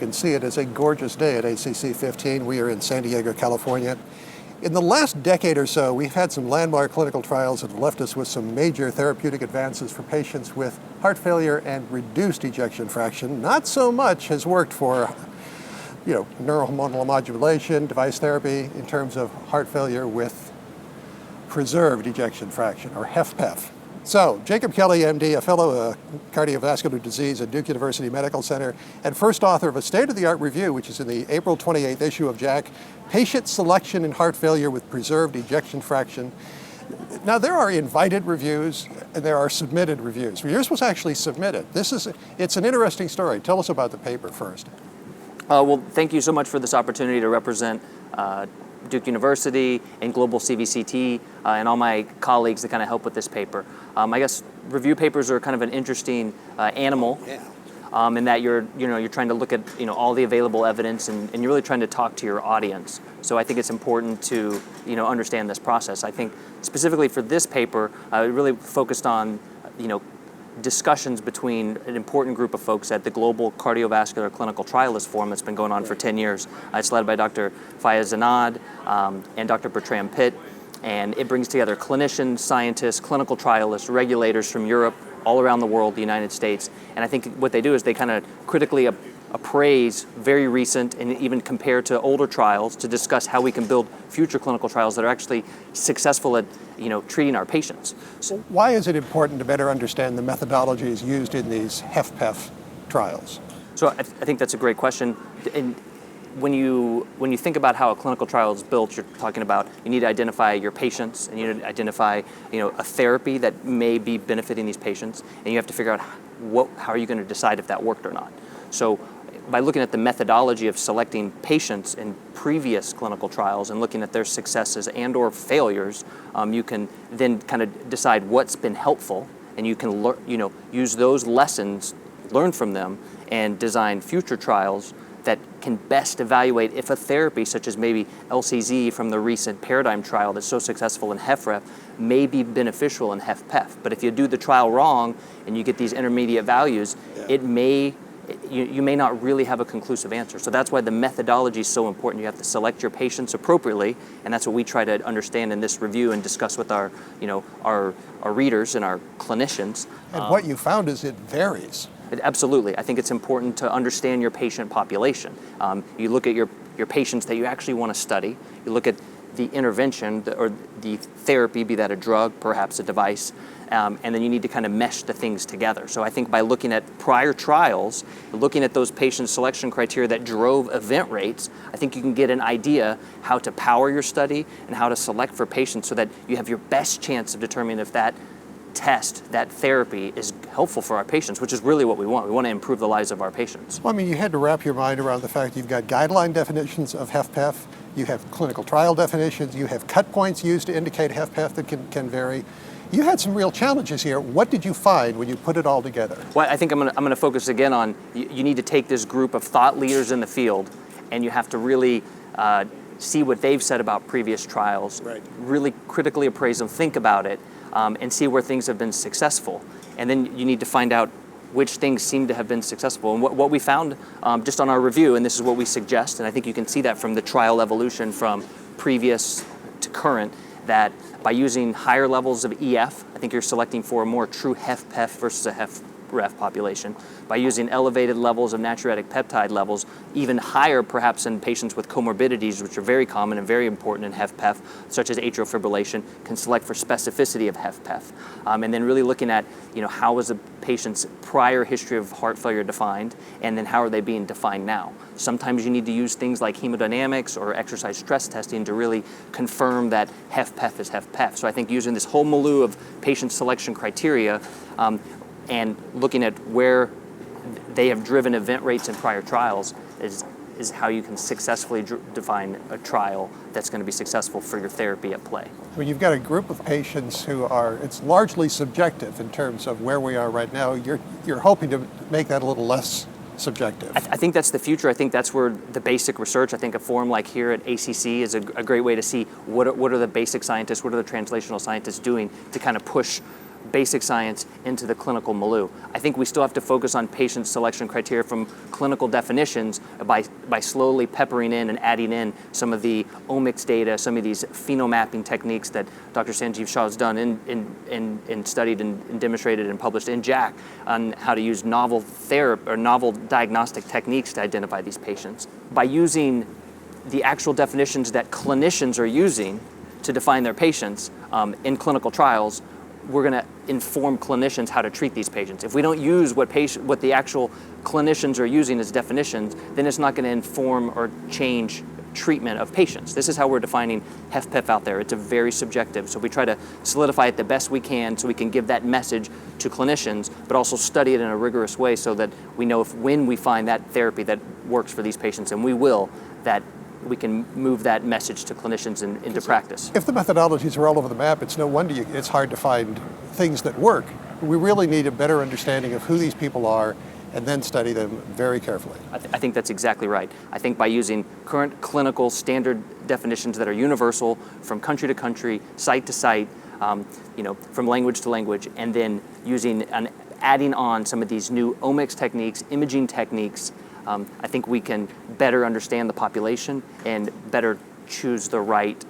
can see it is a gorgeous day at ACC 15. We are in San Diego, California. In the last decade or so, we've had some landmark clinical trials that have left us with some major therapeutic advances for patients with heart failure and reduced ejection fraction. Not so much has worked for neurohormonal modulation, device therapy, in terms of heart failure with preserved ejection fraction, or HFpEF. So, Jacob Kelly, MD, a fellow of cardiovascular disease at Duke University Medical Center, and first author of a state-of-the-art review, which is in the April 28th issue of JACC, Patient Selection in Heart Failure with Preserved Ejection Fraction. Now, there are invited reviews, and there are submitted reviews. Yours was actually submitted. It's an interesting story. Tell us about the paper first. Well, thank you so much for this opportunity to represent Duke University and Global CVCT and all my colleagues that kind of help with this paper. I guess review papers are kind of an interesting animal. In that you're trying to look at all the available evidence and you're really trying to talk to your audience. So I think it's important to understand this process. I think specifically for this paper, I really focused on discussions between an important group of folks at the Global Cardiovascular Clinical Trialist Forum that's been going on for 10 years. It's led by Dr. Fayez Zanad and Dr. Bertram Pitt, and it brings together clinicians, scientists, clinical trialists, regulators from Europe, all around the world, the United States. And I think what they do is they kind of critically appraise very recent and even compare to older trials to discuss how we can build future clinical trials that are actually successful at treating our patients. So why is it important to better understand the methodologies used in these HFpEF trials? So I think that's a great question. And when you think about how a clinical trial is built, you're talking about you need to identify your patients and you need to identify a therapy that may be benefiting these patients, and you have to figure out how are you going to decide if that worked or not. So by looking at the methodology of selecting patients in previous clinical trials and looking at their successes and or failures, you can then kind of decide what's been helpful, and you can use those lessons, learn from them, and design future trials that can best evaluate if a therapy such as maybe LCZ from the recent Paradigm trial that's so successful in HFrEF may be beneficial in HFpEF. But if you do the trial wrong and you get these intermediate values, you may not really have a conclusive answer. So that's why the methodology is so important. You have to select your patients appropriately, and that's what we try to understand in this review and discuss with our readers and our clinicians. And what you found is it varies. Absolutely. I think it's important to understand your patient population. You look at your patients that you actually want to study. You look at the intervention or the therapy, be that a drug, perhaps a device, and then you need to kind of mesh the things together. So I think by looking at prior trials, looking at those patient selection criteria that drove event rates, I think you can get an idea how to power your study and how to select for patients so that you have your best chance of determining if that test, that therapy is helpful for our patients, which is really what we want. We want to improve the lives of our patients. Well, I mean, you had to wrap your mind around the fact you've got guideline definitions of HFpEF, you have clinical trial definitions, you have cut points used to indicate HFpEF that can vary. You had some real challenges here. What did you find when you put it all together? Well, I think I'm going to focus again on you need to take this group of thought leaders in the field, and you have to really see what they've said about previous trials, really critically appraise them, think about it, and see where things have been successful. And then you need to find out which things seem to have been successful. And what we found just on our review, and this is what we suggest, and I think you can see that from the trial evolution from previous to current, that by using higher levels of EF, I think you're selecting for a more true HFpEF versus a HFrEF population. By using elevated levels of natriuretic peptide levels, even higher perhaps in patients with comorbidities, which are very common and very important in HFpEF, such as atrial fibrillation, can select for specificity of HFpEF. And then really looking at how was a patient's prior history of heart failure defined, and then how are they being defined now. Sometimes you need to use things like hemodynamics or exercise stress testing to really confirm that HFpEF is HFpEF. So I think using this whole milieu of patient selection criteria and looking at where they have driven event rates in prior trials is how you can successfully define a trial that's going to be successful for your therapy at play. Well, you've got a group of patients who it's largely subjective in terms of where we are right now. You're hoping to make that a little less subjective. I think that's the future. I think that's where the basic research, I think a forum like here at ACC is a great way to see what are the basic scientists, what are the translational scientists doing to kind of push basic science into the clinical milieu. I think we still have to focus on patient selection criteria from clinical definitions by slowly peppering in and adding in some of the omics data, some of these phenomapping techniques that Dr. Sanjeev Shah has done and studied and demonstrated and published in JACC on how to use novel therapy or novel diagnostic techniques to identify these patients. By using the actual definitions that clinicians are using to define their patients in clinical trials, we're going to inform clinicians how to treat these patients. If we don't use what the actual clinicians are using as definitions, then it's not going to inform or change treatment of patients. This is how we're defining HFpEF out there. It's a very subjective, so we try to solidify it the best we can so we can give that message to clinicians, but also study it in a rigorous way so that we know when we find that therapy that works for these patients, and we will, that we can move that message to clinicians into practice. If the methodologies are all over the map, it's no wonder it's hard to find things that work. We really need a better understanding of who these people are and then study them very carefully. I think that's exactly right. I think by using current clinical standard definitions that are universal from country to country, site to site, from language to language, and then adding on some of these new omics techniques, imaging techniques, I think we can better understand the population and better choose the right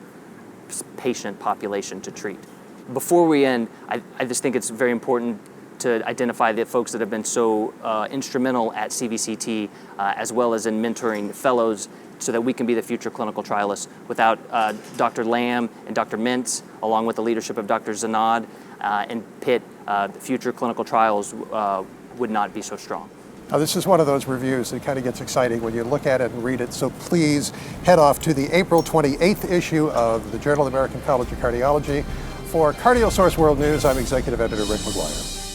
patient population to treat. Before we end, I just think it's very important to identify the folks that have been so instrumental at CVCT as well as in mentoring fellows so that we can be the future clinical trialists. Without Dr. Lamb and Dr. Mintz, along with the leadership of Dr. Zanad and Pitt, future clinical trials would not be so strong. Now, this is one of those reviews that kind of gets exciting when you look at it and read it, so please head off to the April 28th issue of the Journal of the American College of Cardiology. For CardioSource World News, I'm Executive Editor Rick McGuire.